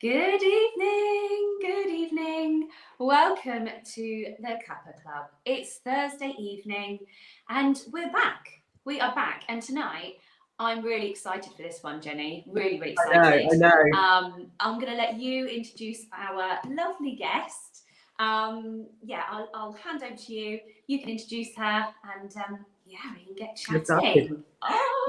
Good evening, good evening. Welcome to the Cuppa Club. It's Thursday evening and we're back. We are back, and tonight I'm really excited for this one, Jenny. Really excited. I know. I'm going to let you introduce our lovely guest. I'll hand over to you. You can introduce her and we can get chatting.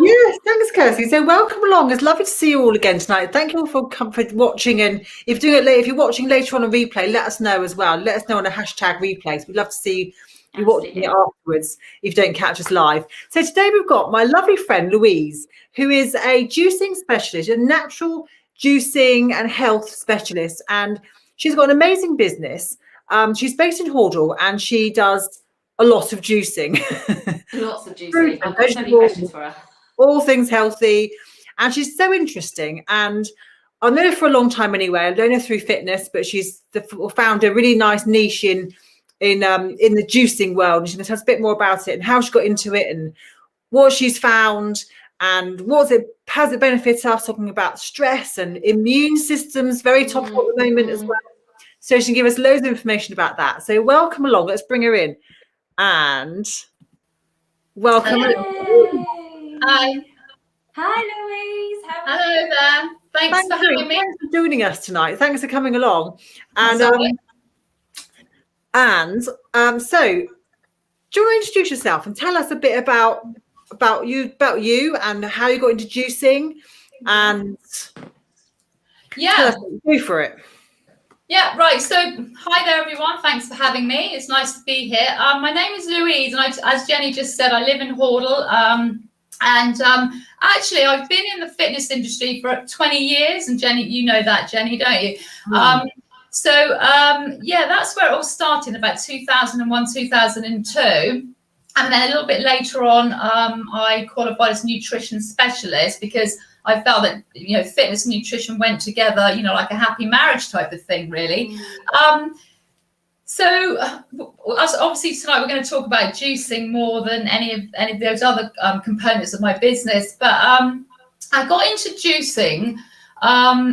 Yes, thanks, Kirsty. So welcome along. It's lovely to see you all again tonight. Thank you all for watching. And if you're doing it late, if you're watching later on a replay, let us know as well. Let us know on a hashtag replays. We'd love to see you watching it afterwards if you don't catch us live. So today we've got my lovely friend Louise, who is a juicing specialist, a natural juicing and health specialist, and she's got an amazing business. She's based in Hordle and she does a lot of juicing. Lots of juicing. I've got so many questions for her. All things healthy, and she's so interesting. And I've known her for a long time anyway. I've known her through fitness, but she's found a really nice niche in the juicing world. And she's going to tell us a bit more about it and how she got into it and what she's found and has it benefits us, talking about stress and immune systems, very topical at the moment as well. So she can give us loads of information about that. So welcome along. Let's bring her in. And welcome. Hi. Hi, Louise. Hello there. Thanks for having me. Thanks for joining us tonight. Thanks for coming along. And so, do you want to introduce yourself and tell us a bit about you and how you got into juicing? And tell us what you do for it. Yeah, right. So, hi there, everyone. Thanks for having me. It's nice to be here. My name is Louise, and as Jenny just said, I live in Hordle. Actually, I've been in the fitness industry for 20 years, and Jenny, you know that, Jenny, don't you? That's where it all started, about 2001, 2002. And then a little bit later on, I qualified as a nutrition specialist because I felt that, fitness and nutrition went together, like a happy marriage type of thing, really. So obviously tonight we're going to talk about juicing more than any of those other components of my business. But I got into juicing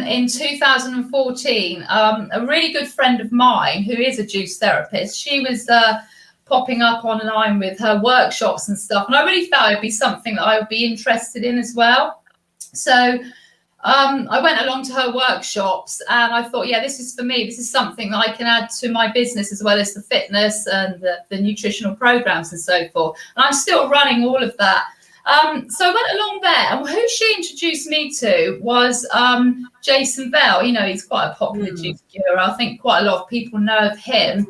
in 2014. A really good friend of mine who is a juice therapist, she was popping up online with her workshops and stuff. And I really felt it'd be something that I would be interested in as well. So I went along to her workshops and I thought, this is for me. This is something that I can add to my business as well as the fitness and the nutritional programs and so forth. And I'm still running all of that. So I went along there, and who she introduced me to was Jason Bell. He's quite a popular juice guru. I think quite a lot of people know of him.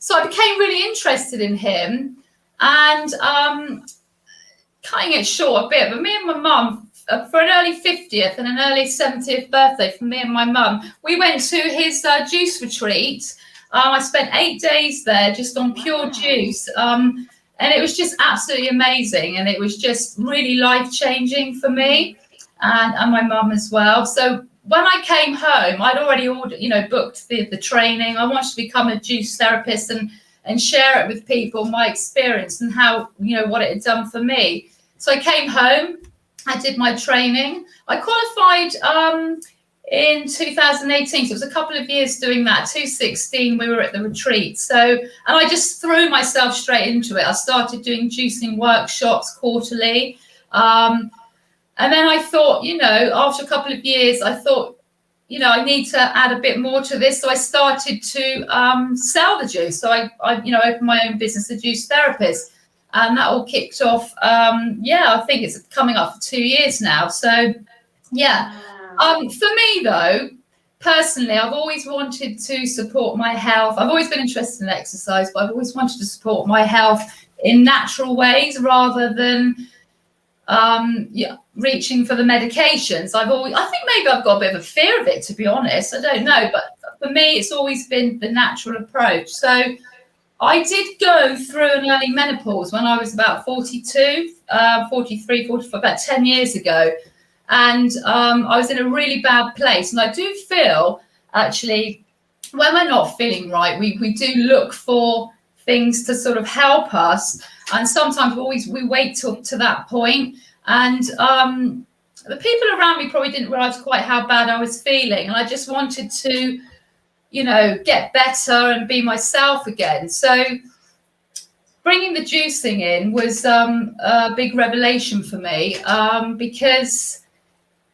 So I became really interested in him, and cutting it short a bit, but me and my mum, for an early 50th and an early 70th birthday for me and my mum, we went to his juice retreat. I spent 8 days there just on pure juice. And it was just absolutely amazing. And it was just really life-changing for me and my mum as well. So when I came home, I'd already booked the training. I wanted to become a juice therapist and share it with people, my experience and how, what it had done for me. So I came home, I did my training. I qualified in 2018. So it was a couple of years doing that. 2016, we were at the retreat. And I just threw myself straight into it. I started doing juicing workshops quarterly. And then I thought, after a couple of years, I thought, I need to add a bit more to this. So I started to sell the juice. So I opened my own business, a juice therapist. And that all kicked off, I think it's coming up for 2 years now. So, for me, though, personally, I've always wanted to support my health. I've always been interested in exercise, but I've always wanted to support my health in natural ways rather than reaching for the medications. I think maybe I've got a bit of a fear of it, to be honest. I don't know. But for me, it's always been the natural approach. So I did go through an early menopause when I was about 42, 43, 44, about 10 years ago. And I was in a really bad place. And I do feel, actually, when we're not feeling right, we do look for things to sort of help us. And sometimes we wait to that point. And the people around me probably didn't realize quite how bad I was feeling, and I just wanted to, get better and be myself again. So bringing the juicing in was a big revelation for me, because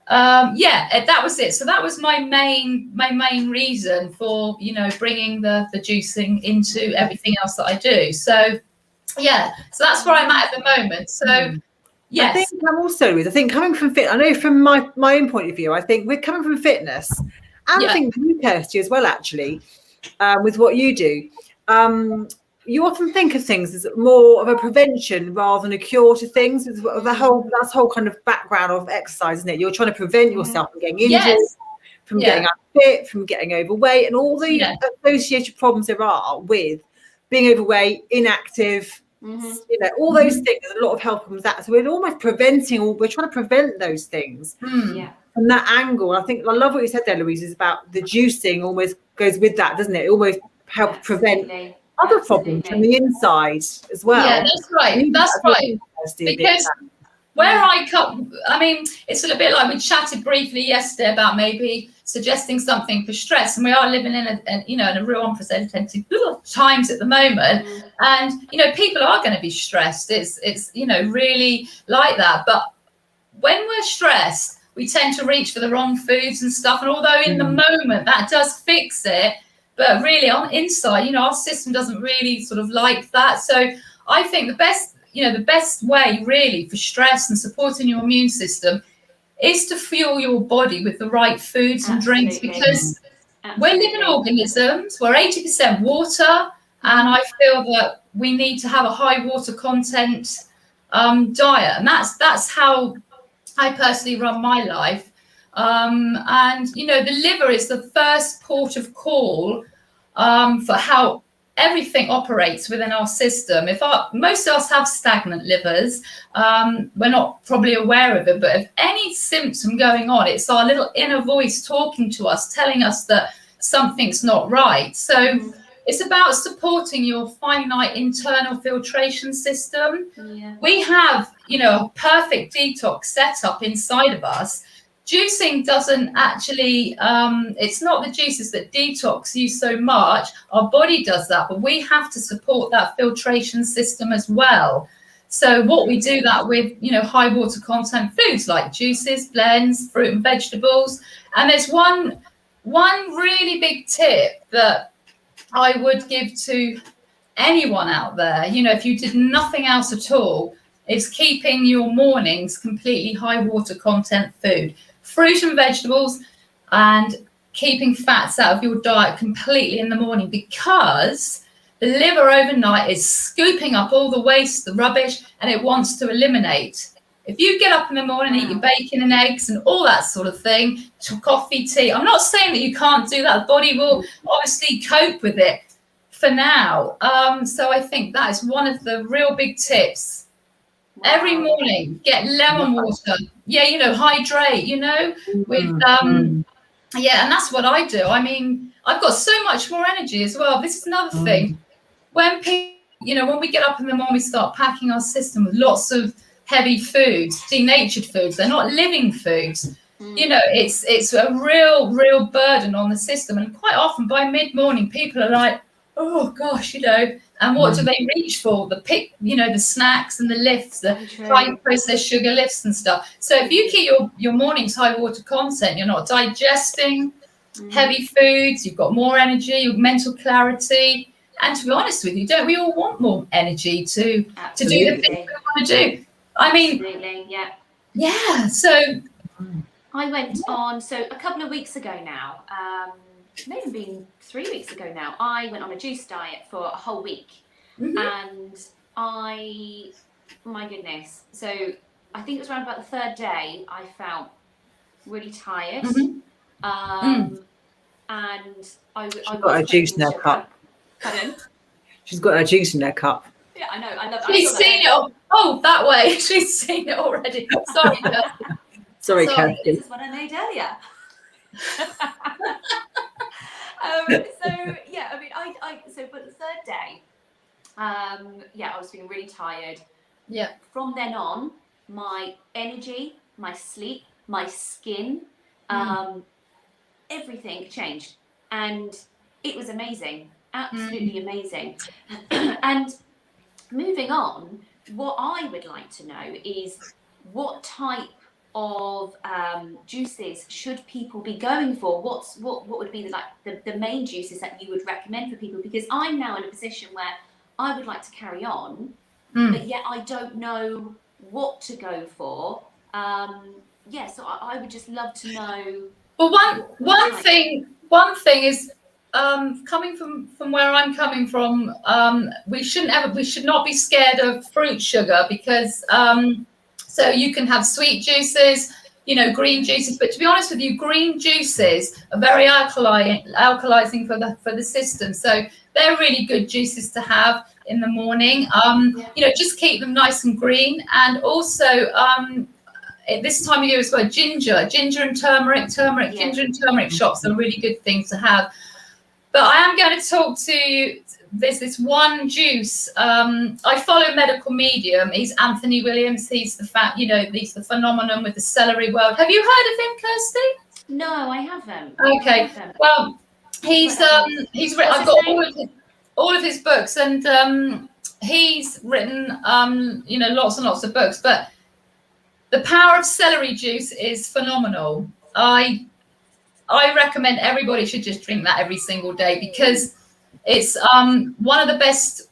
that was it. So that was my main reason for bringing the juicing into everything else that I do. So so that's where I'm at the moment. So yes, I think coming from I know from my own point of view, I think we're coming from fitness, and I think you, Kirsty, as well, actually, with what you do. You often think of things as more of a prevention rather than a cure to things. That's whole kind of background of exercise, isn't it? You're trying to prevent yourself from getting injured, from getting unfit, from getting overweight, and all the associated problems there are with being overweight, inactive. All those things. There's a lot of health problems that. So we're almost we're trying to prevent those things from that angle. I think I love what you said there, Louise, is about the juicing almost goes with that, doesn't it? It almost helps prevent other problems from the inside as well. Yeah, that's right. That's right. Because where I come, I mean, it's a bit like we chatted briefly yesterday about maybe suggesting something for stress, and we are living in a real unprecedented times at the moment, and people are going to be stressed. It's really like that. But when we're stressed, we tend to reach for the wrong foods and stuff. And although in the moment that does fix it, but really on inside, our system doesn't really sort of like that. So I think the best way really for stress and supporting your immune system is to fuel your body with the right foods and drinks, because we're living organisms. We're 80% water, and I feel that we need to have a high water content diet, and that's how I personally run my life. And the liver is the first port of call for how everything operates within our system. Most of us have stagnant livers, we're not probably aware of it, but if any symptom going on, it's our little inner voice talking to us, telling us that something's not right. So it's about supporting your finite internal filtration system. We have a perfect detox set up inside of us. Juicing doesn't actually, it's not the juices that detox you so much. Our body does that, but we have to support that filtration system as well. So what we do that with, high water content foods like juices, blends, fruit and vegetables. And there's one really big tip that I would give to anyone out there, if you did nothing else at all, is keeping your mornings completely high water content food. Fruit and vegetables, and keeping fats out of your diet completely in the morning, because the liver overnight is scooping up all the waste, the rubbish, and it wants to eliminate. If you get up in the morning, eat your bacon and eggs and all that sort of thing, coffee, tea, I'm not saying that you can't do that. The body will obviously cope with it for now. So I think that is one of the real big tips. Every morning, get lemon water. Hydrate, with and that's what I do. I mean, I've got so much more energy as well. This is another thing. When people, when we get up in the morning, we start packing our system with lots of heavy foods, denatured foods. They're not living foods. It's a real burden on the system. And quite often by mid-morning, people are like, oh gosh, and what do they reach for? The snacks and the lifts, the high processed sugar lifts and stuff. So if you keep your mornings high water content, you're not digesting heavy foods, you've got more energy, your mental clarity. And to be honest with you, don't we all want more energy to do the things we want to do? I mean, so I went on, so a couple of weeks ago now, maybe been 3 weeks ago now, I went on a juice diet for a whole week. And my goodness, so I think it was around about the third day I felt really tired. And I got her juice in her cup. Pardon? She's got her juice in her cup. Yeah, I know. I love. She's seen it. Oh, that way. She's seen it already. Sorry, Kirsty. Sorry, Kirsty. This is what I made earlier. So for the third day, I was feeling really tired. Yeah. From then on, my energy, my sleep, my skin, everything changed, and it was amazing, absolutely amazing. And moving on, what I would like to know is what type of juices should people be going for? What would be the main juices that you would recommend for people? Because I'm now in a position where I would like to carry on, but yet I don't know what to go for. So I would just love to know. Well, one thing is, coming from where I'm coming from, we should not be scared of fruit sugar, because so you can have sweet juices, green juices, but to be honest with you, green juices are very alkalizing for the system. So they're really good juices to have in the morning. Just keep them nice and green, and also at this time of year as well, ginger and turmeric, ginger and turmeric shots are really good things to have. But I am going to talk to you. There's this one juice. I follow medical medium. He's Anthony Williams. He's he's the phenomenon with the celery world. Have you heard of him, Kirsty? No, I haven't. Okay. Well, he's written. I've got all of his books, and he's written lots and lots of books. But the power of celery juice is phenomenal. I recommend everybody should just drink that every single day, because it's one of the best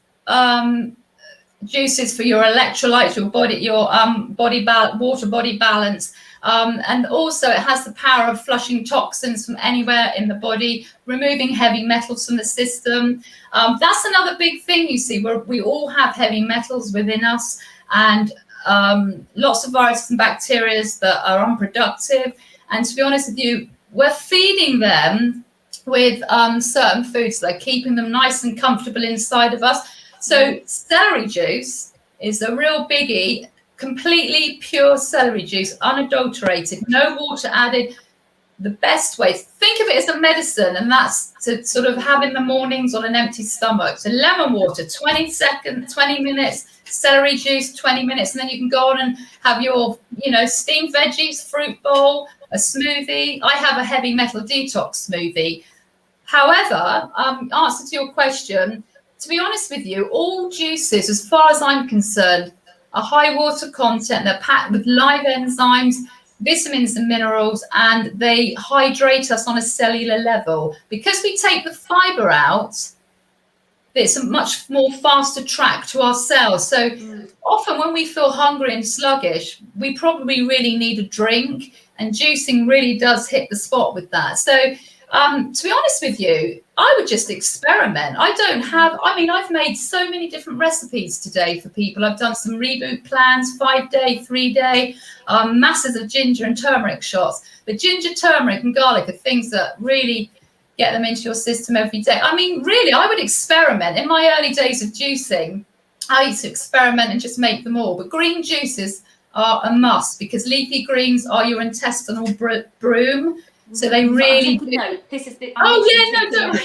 juices for your electrolytes, your water body balance, and also it has the power of flushing toxins from anywhere in the body, removing heavy metals from the system. That's another big thing, you see, where we all have heavy metals within us, and lots of viruses and bacteria that are unproductive. And to be honest with you, we're feeding them with certain foods that are keeping them nice and comfortable inside of us. So celery juice is a real biggie. Completely pure celery juice, unadulterated, no water added. The best way, think of it as a medicine, and that's to sort of have in the mornings on an empty stomach. So lemon water, 20 minutes, celery juice, 20 minutes, and then you can go on and have your, steamed veggies, fruit bowl, a smoothie. I have a heavy metal detox smoothie. However, answer to your question, to be honest with you, all juices, as far as I'm concerned, are high water content. They're packed with live enzymes, vitamins and minerals, and they hydrate us on a cellular level. Because we take the fiber out, it's a much more faster track to our cells. So often when we feel hungry and sluggish, we probably really need a drink, and juicing really does hit the spot with that. So to be honest with you, I would just experiment. I've made so many different recipes today for people. I've done some reboot plans, 5-day, 3-day, masses of ginger and turmeric shots. The ginger, turmeric and garlic are things that really get them into your system every day. I mean, really, I would experiment. In my early days of juicing, I used to experiment and just make them all. But green juices are a must, because leafy greens are your intestinal broom. So they really do. This is the. Don't.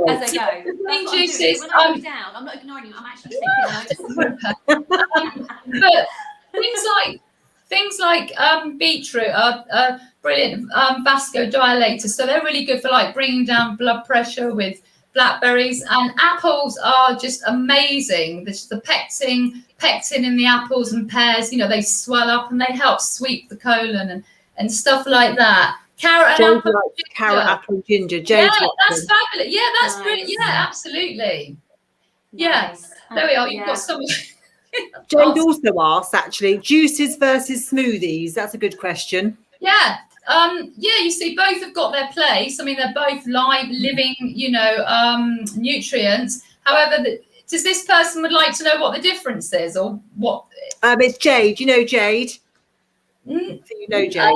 As I go. Green juices. When I look down, I'm not ignoring you. I'm actually taking notes. But things like beetroot are brilliant vasodilators. So they're really good for bringing down blood pressure with blackberries, and apples are just amazing. There's the pectin in the apples and pears. They swell up and they help sweep the colon and stuff like that. Carrot apple and ginger. That's fabulous. Yeah, that's brilliant. Yeah, absolutely. Nice. Yeah, there we are. You've got some. Jade also asked, actually, juices versus smoothies. That's a good question. Yeah. You see, both have got their place. I mean, they're both live, living, nutrients. However, does this person would like to know what the difference is, or what? It's Jade. You know Jade? Jade.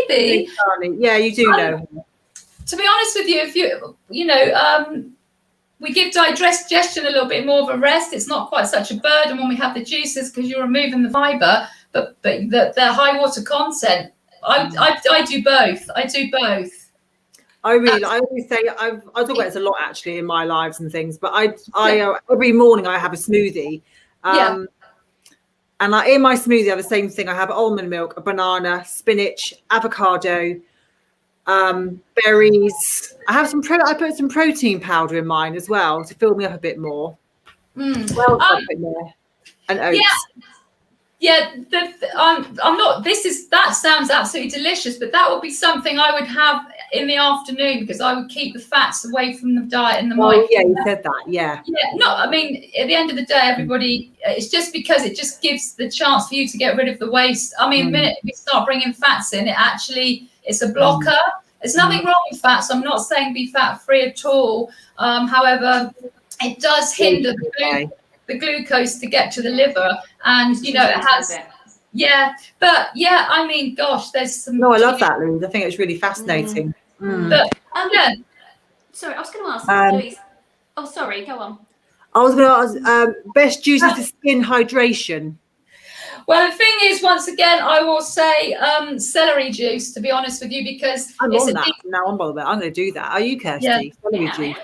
Maybe. Yeah, you do know her. To be honest with you, if we give digestion a little bit more of a rest. It's not quite such a burden when we have the juices, because you're removing the fiber, but the high water content. I do both. I always say I talk about this a lot actually in my lives and things, but I every morning I have a smoothie. And like in my smoothie, I have the same thing. I have almond milk, a banana, spinach, avocado, berries. I have I put some protein powder in mine as well to fill me up a bit more. Well, a bit more. And oats. Yeah, I'm not. That sounds absolutely delicious, but that would be something I would have in the afternoon because I would keep the fats away from the diet in the morning. Oh, yeah, you said that. Yeah. Yeah, no, I mean, at the end of the day, everybody, it's just because it just gives the chance for you to get rid of the waste. I mean, the minute we start bringing fats in, it's a blocker. There's nothing wrong with fats. I'm not saying be fat free at all. However, it does hinder the glucose to get to the liver, and it has. Yeah, but yeah, I mean, gosh, there's some. No, I love that, Louise. I think it's really fascinating. But, yeah. Sorry, I was going to ask Louise. Oh, sorry, go on. I was going to ask best juices for skin hydration. Well, the thing is, once again, I will say celery juice, to be honest with you, because I'm on that now. I'm going to do that. Are you, Kirsty? Yeah. Celery juice.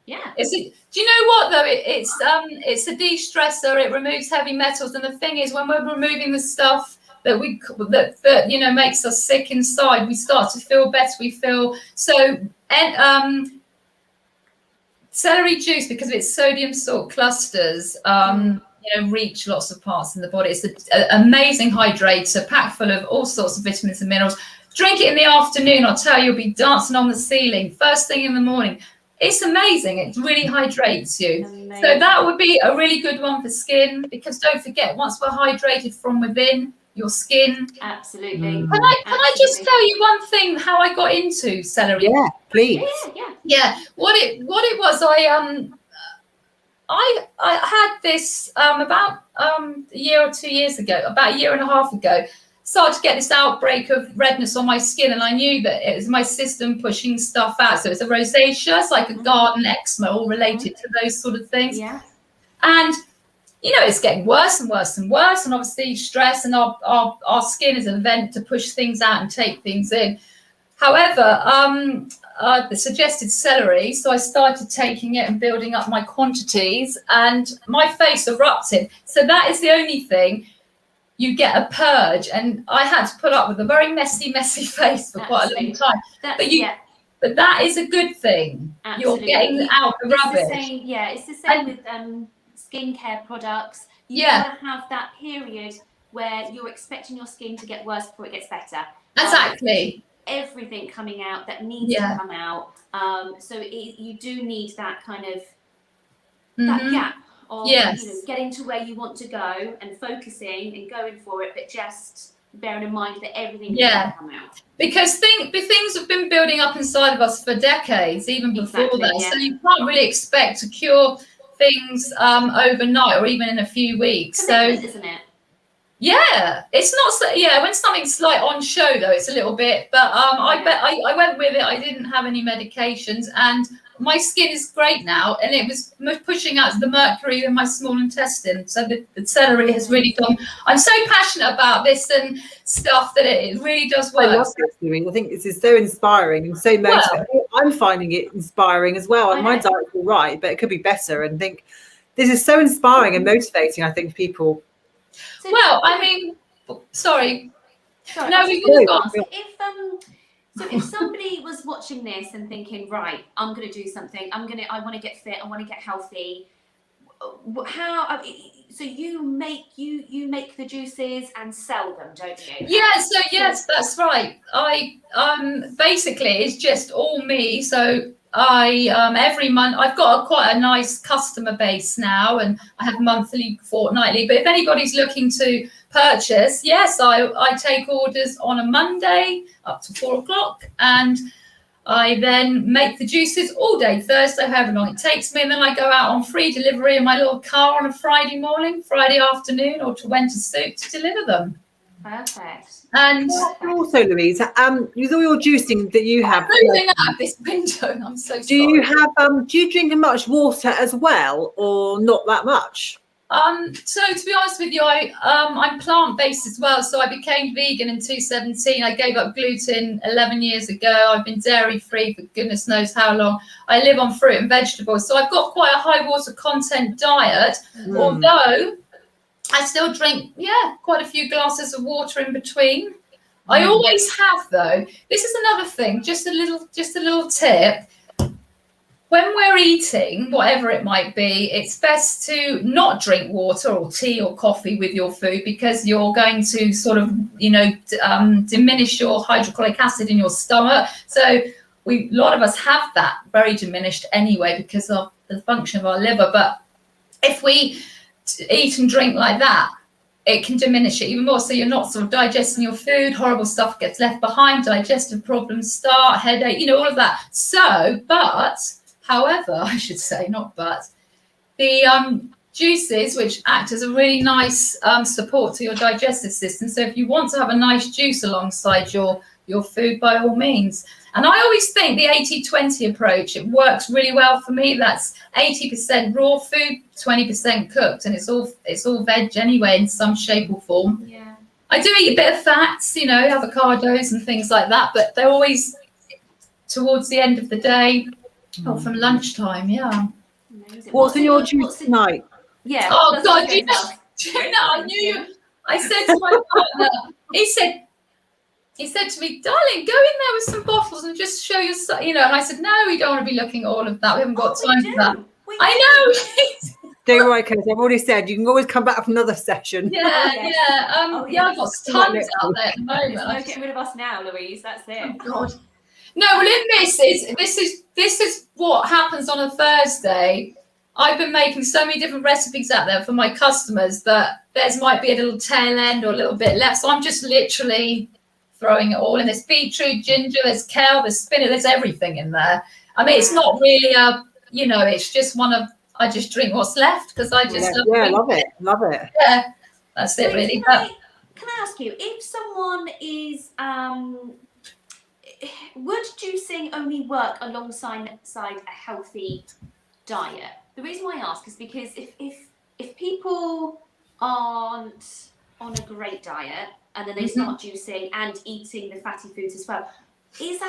Yeah. Do you know what though? It's a de-stressor. It removes heavy metals, and the thing is, when we're removing the stuff that makes us sick inside, we start to feel better. We feel so. And celery juice, because of its sodium salt clusters, reach lots of parts in the body. It's an amazing hydrator, packed full of all sorts of vitamins and minerals. Drink it in the afternoon. I'll tell you, you'll be dancing on the ceiling first thing in the morning. It's amazing. It really hydrates you. Amazing. So that would be a really good one for skin, because don't forget, once we're hydrated from within, your skin. Absolutely. Can I just tell you one thing, how I got into celery? Yeah, please. Yeah. What it was, I had this about a year or 2 years ago, about a year and a half ago, started to get this outbreak of redness on my skin, and I knew that it was my system pushing stuff out. So it's a rosacea, it's like a garden eczema, all related to those sort of things. Yeah. And it's getting worse and worse and worse, and obviously stress, and our skin is an event to push things out and take things in. However, they suggested celery, so I started taking it and building up my quantities, and my face erupted. So that is the only thing. You get a purge, and I had to put up with a very messy face for quite a long time. But that is a good thing. Absolutely. You're getting out the rubbish. It's the same with skincare products. You want to have that period where you're expecting your skin to get worse before it gets better. Exactly. Everything coming out that needs to come out. So you do need that kind of that gap of getting to where you want to go and focusing and going for it, but just bearing in mind that everything can come out. Because things have been building up inside of us for decades, even before that. Yeah. So you can't really expect to cure things overnight or even in a few weeks. Commitment, isn't it? Yeah, it's not so. Yeah, when something's like on show though, it's a little bit. But I went with it. I didn't have any medications, and my skin is great now. And it was pushing out the mercury in my small intestine. So the celery has really gone. I'm so passionate about this and stuff that it really does work. I love this, Louise. I think this is so inspiring and so motivating. I'm finding it inspiring as well. My diet's all right, but it could be better. And think this is so inspiring and motivating. I think for people. So sorry. No, we will ask if somebody was watching this and thinking, right, I'm going to do something. I want to get fit. I want to get healthy. How? So you make the juices and sell them, don't you? Yeah. So yes, that's right. I basically it's just all me. So I every month I've got quite a nice customer base now, and I have monthly, fortnightly. But if anybody's looking to purchase, yes, I take orders on a Monday up to 4 o'clock, and I then make the juices all day Thursday, however long it takes me, and then I go out on free delivery in my little car on a Friday morning, Friday afternoon, or to when to suit to deliver them. Perfect. And also, Louise, with all your juicing that you have, moving out of this window, I'm so sorry. Do you drink much water as well, or not that much? So to be honest with you, I'm plant-based as well. So I became vegan in 2017. I gave up gluten 11 years ago. I've been dairy-free for goodness knows how long. I live on fruit and vegetables. So I've got quite a high water content diet, although I still drink, quite a few glasses of water in between. I always have, though. This is another thing, just a little tip. When we're eating, whatever it might be, it's best to not drink water or tea or coffee with your food, because you're going to sort of, diminish your hydrochloric acid in your stomach. So a lot of us have that very diminished anyway because of the function of our liver. But if we eat and drink like that, it can diminish it even more. So you're not sort of digesting your food, horrible stuff gets left behind, digestive problems start, headache, all of that. So, however, I should say, not but, the juices, which act as a really nice support to your digestive system. So if you want to have a nice juice alongside your food, by all means. And I always think the 80-20 approach, it works really well for me. That's 80% raw food, 20% cooked, and it's all veg anyway in some shape or form. Yeah. I do eat a bit of fats, avocados and things like that, but they're always towards the end of the day or from lunchtime. Yeah. Amazing. What's in your juice tonight? Yeah. Oh God, do you know, I knew you. I said to my partner, he said to me, darling, go in there with some bottles and just show your, and I said, no, we don't want to be looking at all of that. We haven't got time for that. I know. Don't worry, because I've already said you can always come back for another session. Yeah. I've got tons out there at the moment. There's no getting rid of us now, Louise. That's it. Oh God. No, well, in this is what happens on a Thursday. I've been making so many different recipes out there for my customers that theirs might be a little tail end or a little bit left. So I'm just literally throwing it all in. There's beetroot, ginger, there's kale, there's spinach, there's everything in there. I mean, it's not really it's just I just drink what's left because I just love it. Yeah, that's it really. Can I ask you, if someone is would juicing only work alongside a healthy diet? The reason why I ask is because if people aren't on a great diet and then they start juicing and eating the fatty foods as well, is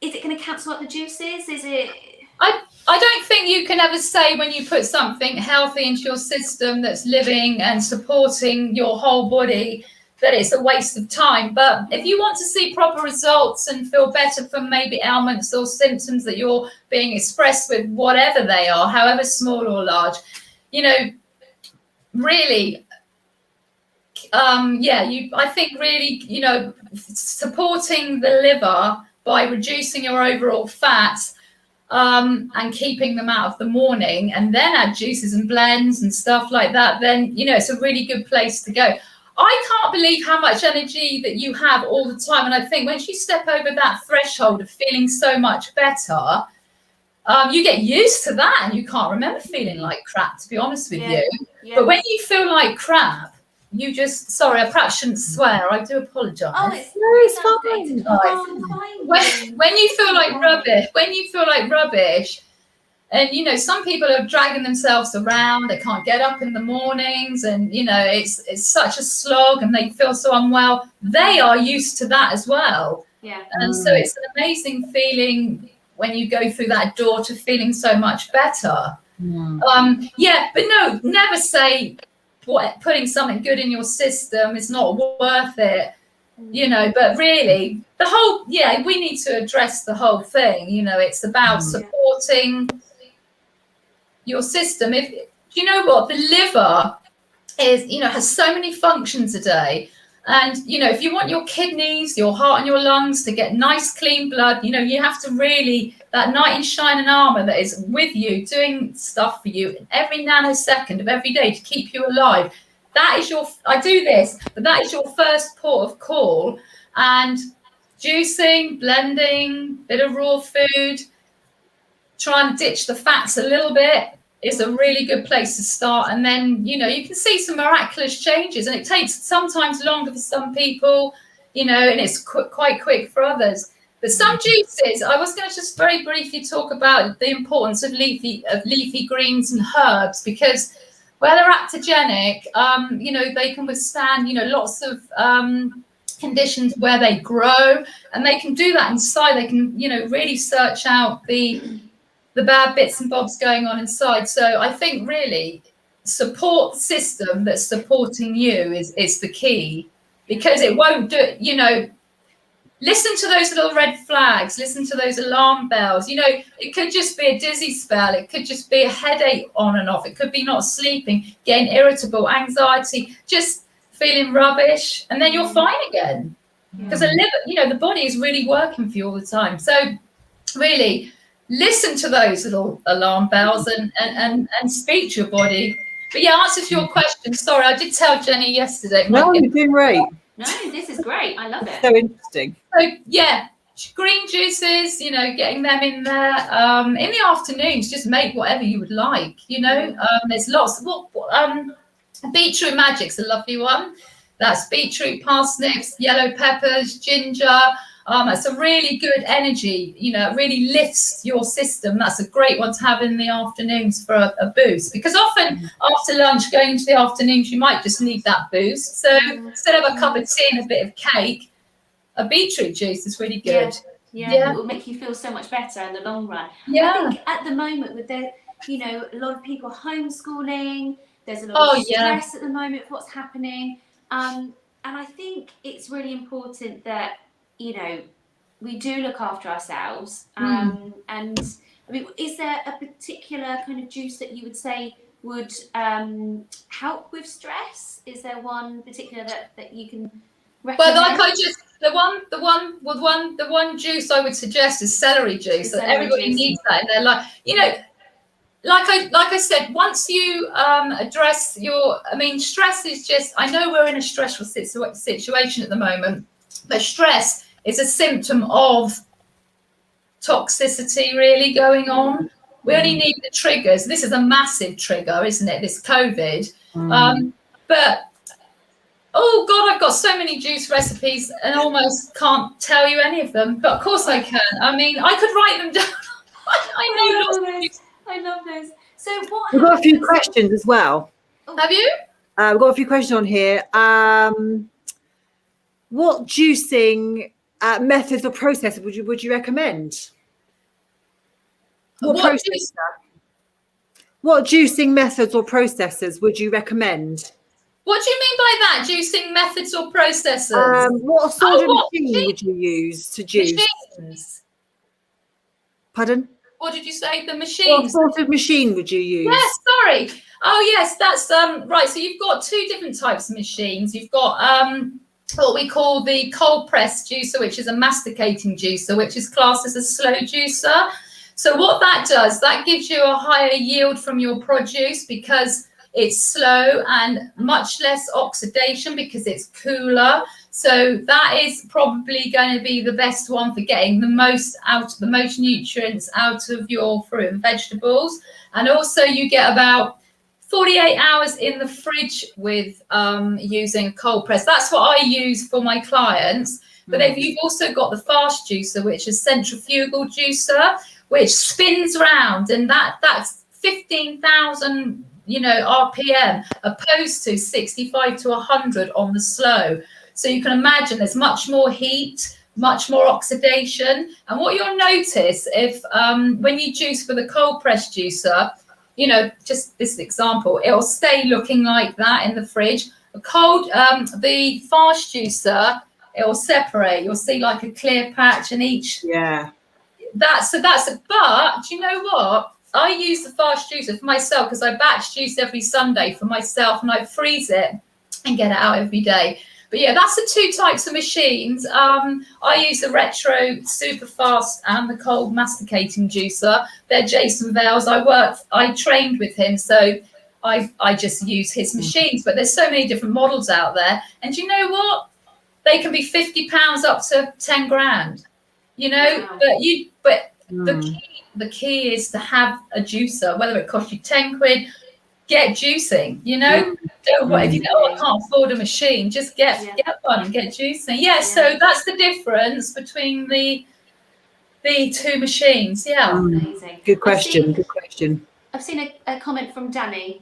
it going to cancel out the juices? Is it? I don't think you can ever say when you put something healthy into your system that's living and supporting your whole body that it's a waste of time. But if you want to see proper results and feel better from maybe ailments or symptoms that you're being expressed with, whatever they are, however small or large, really, I think really, supporting the liver by reducing your overall fats and keeping them out of the morning, and then add juices and blends and stuff like that, then, it's a really good place to go. I can't believe how much energy that you have all the time. And I think once you step over that threshold of feeling so much better, you get used to that and you can't remember feeling like crap, to be honest with you. Yeah. But when you feel like crap, you just, sorry, I perhaps shouldn't swear. I do apologise. Oh, it's fine. When you feel like rubbish, and some people are dragging themselves around, they can't get up in the mornings, and it's such a slog and they feel so unwell. They are used to that as well. Yeah. And so it's an amazing feeling when you go through that door to feeling so much better. But no, never say putting something good in your system is not worth it. But really the whole, we need to address the whole thing. It's about supporting your system. If you know what, the liver is, has so many functions a day, and if you want your kidneys, your heart and your lungs to get nice clean blood, you have to really, that knight in shining armor that is with you doing stuff for you every nanosecond of every day to keep you alive, that is I do this, but that is your first port of call. And juicing, blending, bit of raw food, try and ditch the fats a little bit is a really good place to start. And then, you can see some miraculous changes, and it takes sometimes longer for some people, and it's quite quick for others. But some juices, I was going to just very briefly talk about the importance of leafy greens and herbs, because where they're adaptogenic, they can withstand, lots of conditions where they grow, and they can do that inside. They can, really search out the bad bits and bobs going on inside. So I think really support system that's supporting you is the key, because it won't do it, you know. Listen to those little red flags, listen to those alarm bells. You know, it could just be a dizzy spell, it could just be a headache on and off, it could be not sleeping, getting irritable, anxiety, just feeling rubbish, and then you're fine again. Because the liver, you know, the body is really working for you all the time. So really listen to those little alarm bells and speak to your body. But yeah, answer to your question. Sorry, I did tell Jenny yesterday. No, you're doing great. No, this is great. I love it. So interesting. So yeah, green juices, you know, getting them in there. In the afternoons, just make whatever you would like. You know, there's lots. Well, beetroot magic's a lovely one. That's beetroot, parsnips, yellow peppers, ginger. It's a really good energy. You know, it really lifts your system. That's a great one to have in the afternoons for a boost. Because often after lunch, going into the afternoons, you might just need that boost. So instead of a cup of tea and a bit of cake, a beetroot juice is really good. Yeah. It will make you feel so much better in the long run. I think at the moment with the, you know, a lot of people homeschooling, there's a lot of stress at the moment with what's happening. And I think it's really important that, you know, we do look after ourselves. And I mean, is there a particular kind of juice that you would say would help with stress? Is there one particular that you can recommend? Well, like the one juice I would suggest is celery juice. Everybody needs that in their life. You know, like I said, once you address your, I mean, stress is just, I know we're in a stressful situation at the moment, but stress is a symptom of toxicity really going on. We only need the triggers. This is a massive trigger, isn't it? This COVID. But oh God, I've got so many juice recipes and almost can't tell you any of them. But of course I can. I mean, I could write them down. I love those. So what? We've got a few questions as well. Have you? We've got a few questions on here. What juicing methods or processes would you recommend? What juicing methods or processes would you recommend? What do you mean by that? Juicing methods or processes? What sort of machine would you use to juice? Machines. Pardon? What did you say? The machines. What sort of machine would you use? Yes, sorry. Oh yes, that's right. So you've got two different types of machines. You've got what we call the cold press juicer, which is a masticating juicer, which is classed as a slow juicer. So what that does, that gives you a higher yield from your produce because it's slow and much less oxidation because it's cooler. So that is probably going to be the best one for getting the most nutrients out of your fruit and vegetables. And also you get about 48 hours in the fridge with using a cold press. That's what I use for my clients. But if you've also got the fast juicer, which is centrifugal juicer, which spins round, and that's 15,000 RPM, opposed to 65 to 100 on the slow. So you can imagine there's much more heat, much more oxidation. And what you'll notice if when you juice with a cold press juicer, just this example, it'll stay looking like that in the fridge. The fast juicer, it will separate. You'll see like a clear patch in each. Yeah. But do you know what? I use the fast juicer for myself because I batch juice every Sunday for myself and I freeze it and get it out every day. But yeah, that's the two types of machines. I use the retro super fast and the cold masticating juicer. They're Jason Vale's. I trained with him, so I just use his machines. But there's so many different models out there, and you know what? They can be £50 up to 10 grand. Wow. But the key is to have a juicer, whether it costs you 10 quid. Get juicing, if you go, I can't afford a machine, just get one and get juicing. So that's the difference between the two machines. Amazing. Good question. I've seen a comment from Danny.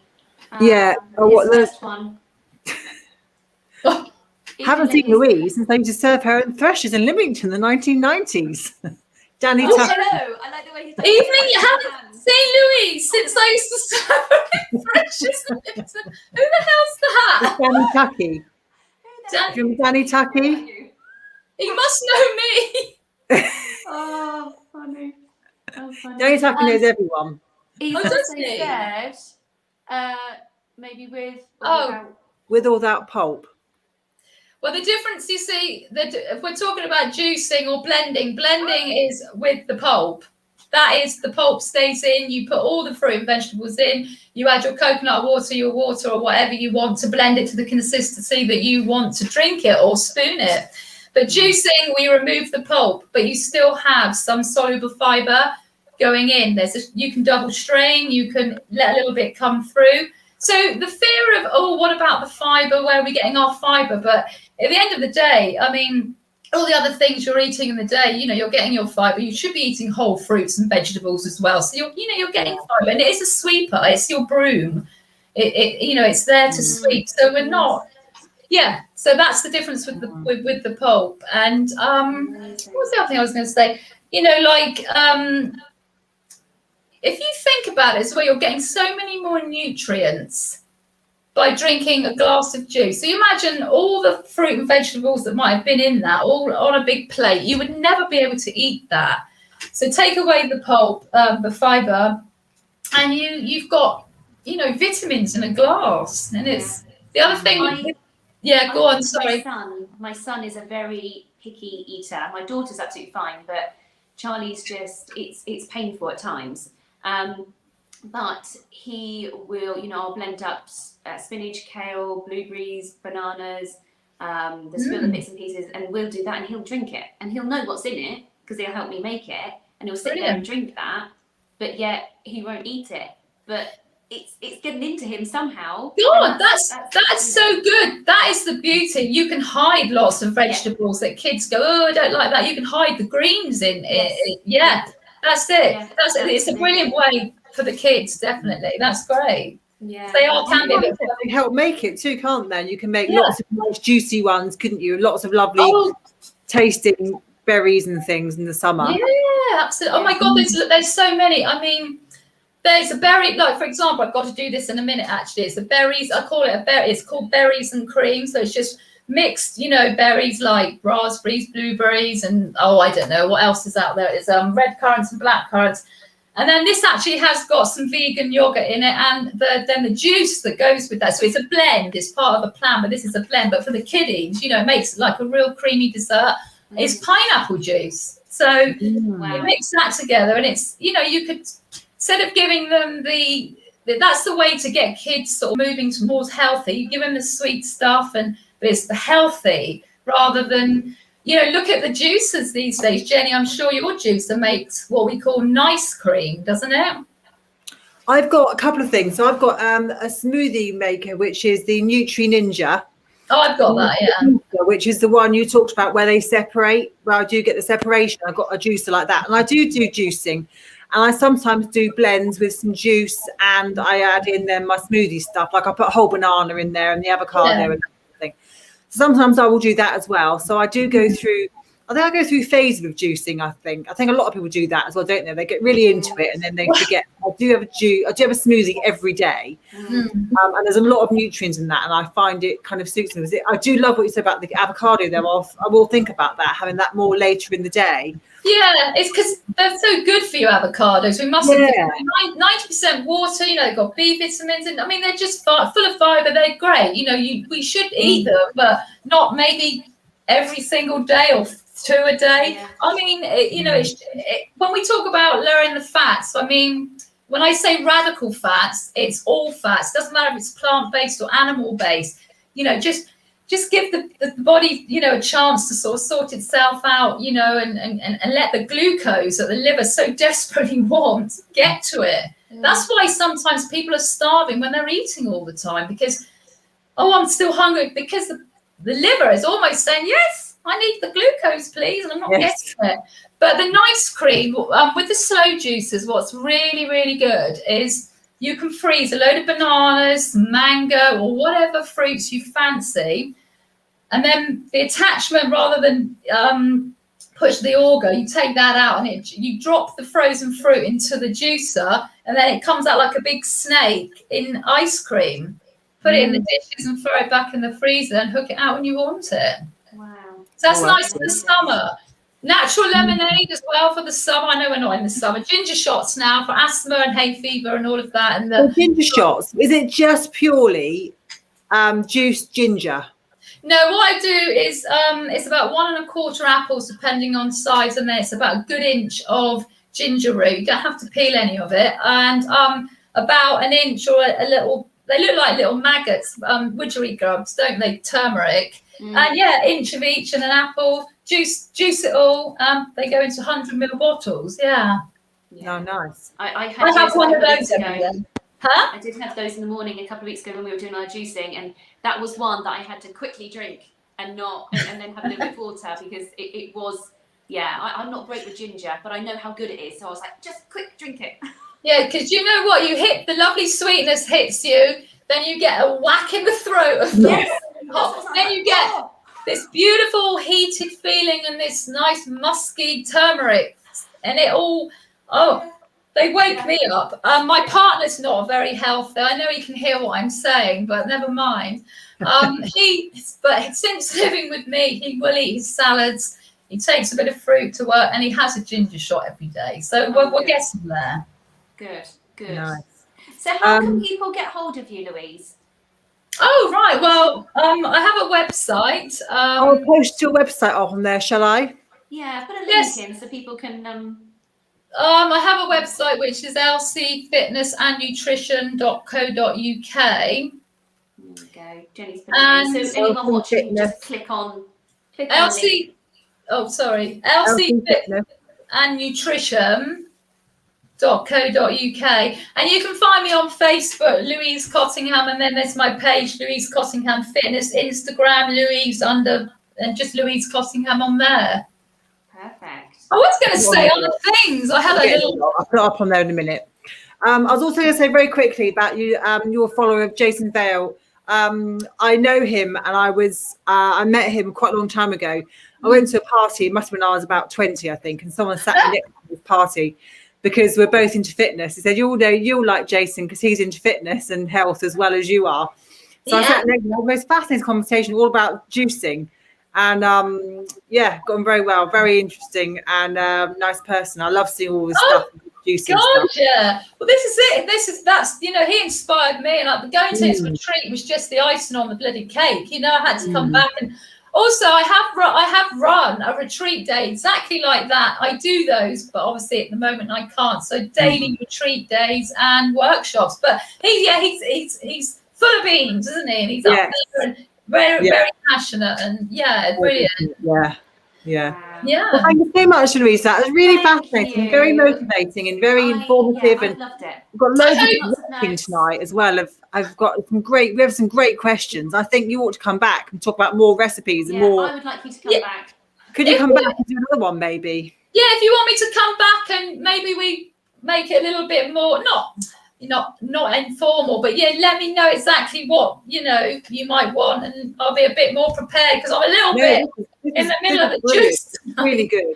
First one. Haven't seen Louise since they used to serve her in Threshers in Lymington in the 1990s. Danny, hello. I like the way he's Evening, See, Louise, since I used to serve precious, who the hell's that? Danny Tucky. Dan- Do you remember Danny Tucky? He must know me. Oh, funny. Oh, funny. Danny Tucky knows everyone. He Oh, also does he? said, maybe with or Oh. without. With or without pulp. Well, the difference, you see, that if we're talking about juicing or blending is with the pulp. That is, the pulp stays in, you put all the fruit and vegetables in, you add your coconut water, your water, or whatever you want to blend it to the consistency that you want to drink it or spoon it. But juicing, we remove the pulp, but you still have some soluble fibre going in. You can double strain, you can let a little bit come through. So the fear of, oh, what about the fibre? Where are we getting our fibre? But at the end of the day, I mean, all the other things you're eating in the day, you're getting your fibre. You should be eating whole fruits and vegetables as well. So you're getting fibre, and it is a sweeper. It's your broom. It's there to sweep. So we're not. Yeah. So that's the difference with the pulp. And what was the other thing I was going to say? If you think about it, as well, you're getting so many more nutrients by drinking a glass of juice. So you imagine all the fruit and vegetables that might have been in that, all on a big plate. You would never be able to eat that. So take away the pulp, the fibre, and you've got, vitamins in a glass. And it's the other thing. Go on. Sorry. My son is a very picky eater. My daughter's absolutely fine, but Charlie's just, it's painful at times. But he will, I'll blend up spinach, kale, blueberries, bananas, there's other bits and pieces, and we'll do that, and he'll drink it, and he'll know what's in it because he'll help me make it, and he'll sit there and drink that, but yet he won't eat it. But it's getting into him somehow. God, that's so good. That is the beauty. You can hide lots of vegetables that kids go, oh, I don't like that. You can hide the greens in it. Yeah, that's it. Yeah, that's it. It's a brilliant way for the kids, definitely. That's great. Yeah, they help make it too, can't they? You can make lots of nice juicy ones, couldn't you? Lots of lovely tasting berries and things in the summer. Yeah, absolutely. Oh my God, there's so many. I mean, there's a berry, like for example, I've got to do this in a minute actually. It's the berries, I call it a berry, it's called berries and cream. So it's just mixed, berries like raspberries, blueberries, and I don't know what else is out there. It's red currants and black currants. And then this actually has got some vegan yogurt in it, and then the juice that goes with that. So it's a blend, it's part of the plan, but this is a blend. But for the kiddies, it makes like a real creamy dessert. It's pineapple juice. So you mix that together, and it's, you could, instead of giving them that's the way to get kids sort of moving towards healthy. You give them the sweet stuff, but it's the healthy rather than, look at the juicers these days. Jenny, I'm sure your juicer makes what we call nice cream, doesn't it? I've got a couple of things. So I've got a smoothie maker, which is the Nutri Ninja. Oh, I've got that, yeah. Which is the one you talked about where they separate. Well, I do get the separation. I've got a juicer like that. And I do juicing. And I sometimes do blends with some juice, and I add in then my smoothie stuff. Like I put a whole banana in there and the avocado and everything. Sometimes I will do that as well. So I do go through, I think I go through phases of juicing, I think. I think a lot of people do that as well, don't they? They get really into it and then they forget. I do have a smoothie every day. And there's a lot of nutrients in that, and I find it kind of suits me. I do love what you said about the avocado though. I will think about that, having that more later in the day. Yeah, it's because they're so good for you, avocados. We mustn't 90% water, they've got B vitamins, and I mean they're just full of fibre. They're great. We should eat them, but not maybe every single day or 2 a day. Yeah. I mean, when we talk about lowering the fats, I mean, when I say radical fats, it's all fats. It doesn't matter if it's plant-based or animal-based. Just give the body, a chance to sort of sort itself out, and let the glucose that the liver so desperately wants get to it. That's why sometimes people are starving when they're eating all the time, because, I'm still hungry, because the liver is almost saying, yes, I need the glucose, please, and I'm not getting it. But the nice cream with the slow juices, what's really, really good is you can freeze a load of bananas, mango, or whatever fruits you fancy. And then the attachment, rather than push the auger, you take that out and you drop the frozen fruit into the juicer, and then it comes out like a big snake in ice cream. Put it in the dishes and throw it back in the freezer and hook it out when you want it. Wow. So that's wow. nice for the summer. Natural lemonade as well for the summer. I know we're not in the summer. Ginger shots now for asthma and hay fever and all of that. And the ginger shots, is it just purely juiced ginger? No, what I do is it's about 1 1/4 apples, depending on size, and then it's about a good inch of ginger root. You don't have to peel any of it, and about an inch or a little. They look like little maggots, widgery grubs, don't they? Turmeric, and yeah, inch of each, and an apple. Juice it all. They go into 100 ml bottles. Yeah. Oh, nice. I have one of those every day. Huh? I did have those in the morning a couple of weeks ago when we were doing our juicing, and that was one that I had to quickly drink and then have a little bit of water, because it was, I'm not great with ginger, but I know how good it is, so I was like, just quick drink it. Yeah, because you know what, you hit the lovely sweetness hits you, then you get a whack in the throat of then you get this beautiful heated feeling and this nice musky turmeric, and it all they wake me up. My partner's not very healthy. I know he can hear what I'm saying, but never mind. But since living with me, he will eat his salads. He takes a bit of fruit to work, and he has a ginger shot every day. So we're getting there. Good. Nice. So how can people get hold of you, Louise? Oh, right. Well, I have a website. I'll post your website on there, shall I? Yeah, put a link in so people can. I have a website which is lcfitnessandnutrition.co.uk. There we go. Jenny's put it in. So anyone watching can just click on LC. Oh, sorry. lcfitnessandnutrition.co.uk, and you can find me on Facebook, Louise Cottingham, and then there's my page, Louise Cottingham Fitness, Instagram, Louise and just Louise Cottingham on there. Perfect. I was going to say other things. I had a little. I'll put it up on there in a minute. I was also going to say very quickly about you. You're a follower of Jason Vale. I know him, and I met him quite a long time ago. I went to a party. It must have been I was about 20, I think, and someone sat me next to this party because we're both into fitness. He said, "You'll like Jason because he's into fitness and health as well as you are." So I sat next to him. The most fascinating conversation, all about juicing. And got on very well, very interesting, and nice person. I love seeing all this stuff, juicing stuff. Yeah. Well, this is it. That's he inspired me, and going to his retreat was just the icing on the bloody cake. I had to come back, and also I have run a retreat day exactly like that. I do those, but obviously at the moment I can't. So daily retreat days and workshops. But he's full of beans, isn't he? And he's up there and very passionate, and brilliant. Yeah. Well, thank you so much, Louise. That was really fascinating, very motivating, and very informative. And loved it. We've got loads of working tonight as well. We have some great questions. I think you ought to come back and talk about more recipes and more. I would like you to come back. Could you come back and do another one, maybe? Yeah, if you want me to come back, and maybe we make it a little bit more not informal, but let me know exactly what you might want, and I'll be a bit more prepared, because I'm a little bit in the middle of the juice. Really good.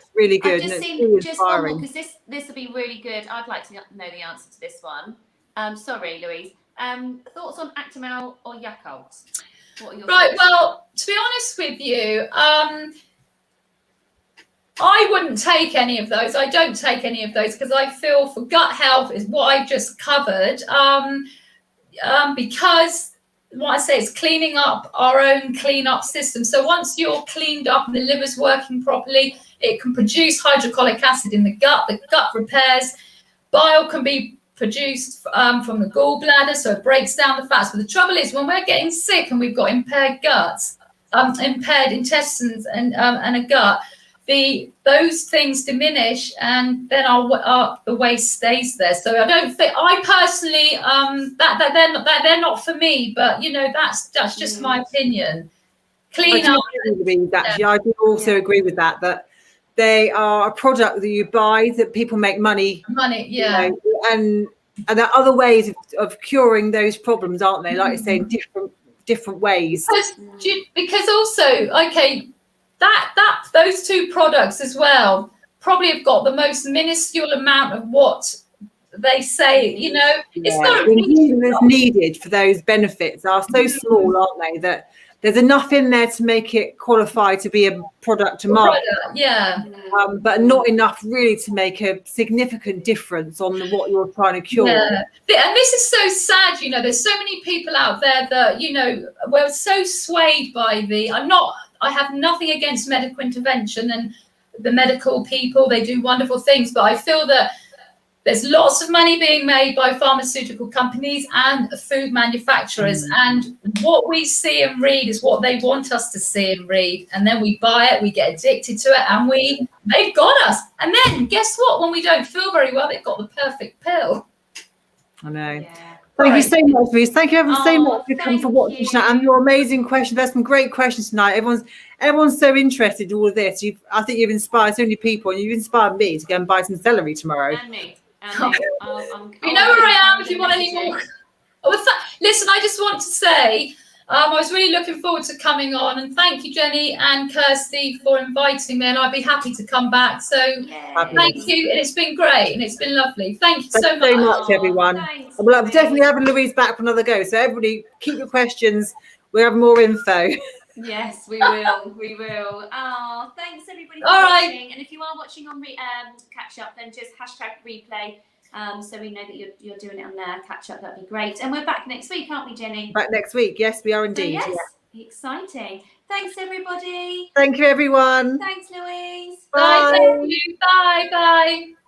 I've just seen just one more, because this will be really good. I'd like to know the answer to this one. Sorry, Louise. Thoughts on Actimel or Yakult? What are your thoughts? Well, to be honest with you, I wouldn't take any of those. I don't take any of those because I feel for gut health is what I just covered. Because what I say is cleaning up our own clean-up system. So once you're cleaned up and the liver's working properly, it can produce hydrochloric acid in the gut. The gut repairs. Bile can be produced from the gallbladder, so it breaks down the fats. But the trouble is, when we're getting sick and we've got impaired guts, impaired intestines, and a gut, those things diminish, and then the waste stays there. So I don't think, I personally, that they're not for me. But that's just my opinion. Clean up. I do also agree with that. That they are a product that you buy, that people make money. And there are other ways of curing those problems, aren't they? Like you say, different ways. Because also, those two products as well probably have got the most minuscule amount of what they say, you know. It's not the ingredients needed for those benefits are so small, aren't they, that there's enough in there to make it qualify to be a product to market. Yeah. But not enough really to make a significant difference on what you're trying to cure. Yeah. And this is so sad, you know, there's so many people out there that, you know, we're so swayed by I have nothing against medical intervention and the medical people, they do wonderful things, but I feel that there's lots of money being made by pharmaceutical companies and food manufacturers. And what we see and read is what they want us to see and read. And then we buy it, we get addicted to it, and they've got us. And then guess what? When we don't feel very well, they've got the perfect pill. I know. Yeah. Thank you so much, Louise. Thank you ever so much for coming for watching tonight, and your amazing questions. There's some great questions tonight. Everyone's so interested in all of this. I think you've inspired so many people, and you've inspired me to go and buy some celery tomorrow. And me. You know where I am if you want any more. Listen, I just want to say I was really looking forward to coming on, and thank you, Jenny and Kirsty, for inviting me, and I'd be happy to come back. So thank you, and it's been great, and it's been lovely. Thank you so much, everyone. Thanks, We'll definitely have Louise back for another go. So everybody, keep your questions. We'll have more info. Yes, we will. We will. Oh, thanks everybody for All watching. And if you are watching on catch up, then just #replay. So we know that you're doing it on there. Catch up, that'd be great. And we're back next week, aren't we, Jenny? Back next week. Yes, we are indeed. So yes, exciting. Thanks everybody. Thank you, everyone. Thanks, Louise. Bye. Bye. Thank you. Bye. Bye.